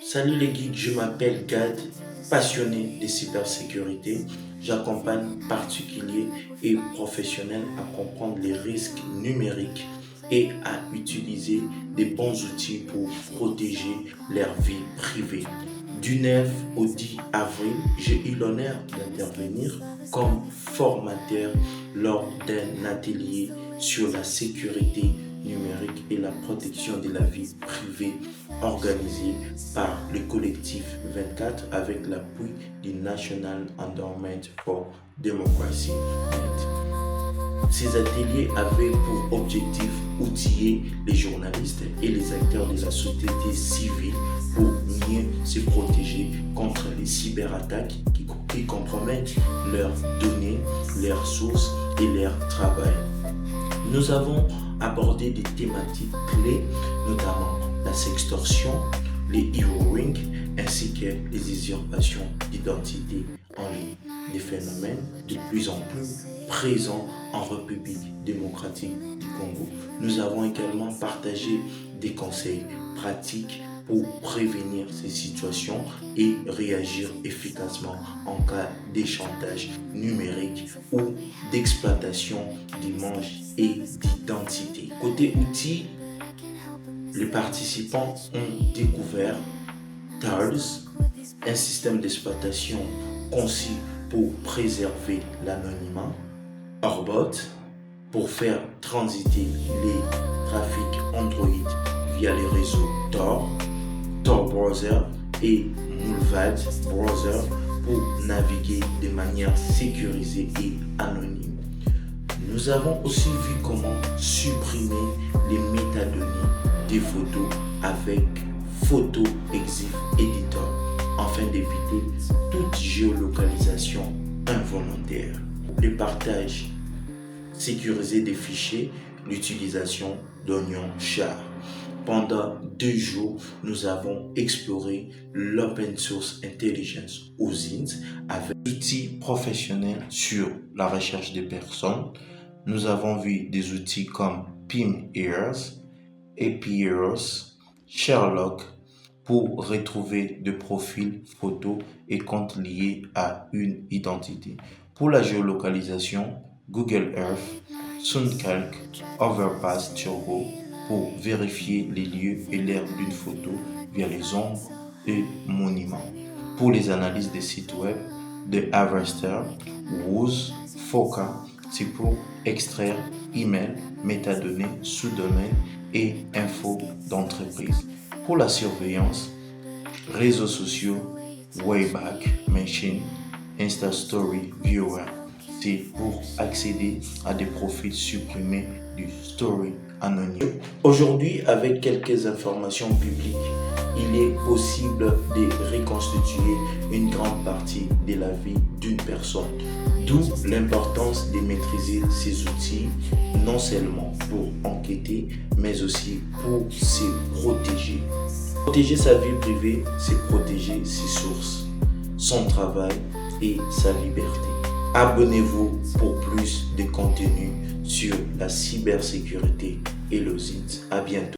Salut les geeks, je m'appelle Gad, passionné de cybersécurité. J'accompagne particuliers et professionnels à comprendre les risques numériques et à utiliser des bons outils pour protéger leur vie privée. Du 9 au 10 avril, j'ai eu l'honneur d'intervenir comme formateur lors d'un atelier sur la sécurité numérique et la protection de la vie privée organisé par le collectif 24 avec l'appui du National Endowment for Democracy. Ces ateliers avaient pour objectif outiller les journalistes et les acteurs de la société civile pour mieux se protéger contre les cyberattaques qui compromettent leurs données, leurs sources et leur travail. Nous avons abordé des thématiques clés, notamment la sextorsion, les e-rings, ainsi que les usurpations d'identité en ligne, des phénomènes de plus en plus présents en République démocratique du Congo. Nous avons également partagé des conseils pratiques pour prévenir ces situations et réagir efficacement en cas de chantage numérique ou d'exploitation d'images et d'identité. Côté outils, les participants ont découvert TARS, un système d'exploitation conçu pour préserver l'anonymat, Orbot, pour faire transiter les trafics Android via les réseaux Tor, Tor Browser et Mullvad Browser pour naviguer de manière sécurisée et anonyme. Nous avons aussi vu comment supprimer les métadonnées des photos avec Photo Exif Editor afin d'éviter toute géolocalisation involontaire. Le partage sécurisé des fichiers, l'utilisation d'Onion Char. Pendant 2 jours, nous avons exploré l'Open Source Intelligence OSINT avec des outils professionnels sur la recherche des personnes. Nous avons vu des outils comme PIM-Ears, API-Ears, Sherlock pour retrouver des profils photos et comptes liés à une identité. Pour la géolocalisation, Google Earth, SoundCalc, Overpass Turbo pour vérifier les lieux et l'air d'une photo via les ombres et monuments. Pour les analyses des sites web, de Harvester, Woz, Foca, c'est pour extraire email, métadonnées, sous-domaines et infos d'entreprise. Pour la surveillance, réseaux sociaux, Wayback Machine, InstaStory Viewer, c'est pour accéder à des profils supprimés du Story anonyme. Aujourd'hui, avec quelques informations publiques, il est possible de reconstituer une grande partie de la vie d'une personne. D'où l'importance de maîtriser ces outils, non seulement pour enquêter, mais aussi pour se protéger. Protéger sa vie privée, c'est protéger ses sources, son travail et sa liberté. Abonnez-vous pour plus de contenu sur la cybersécurité et l'OSINT. À bientôt.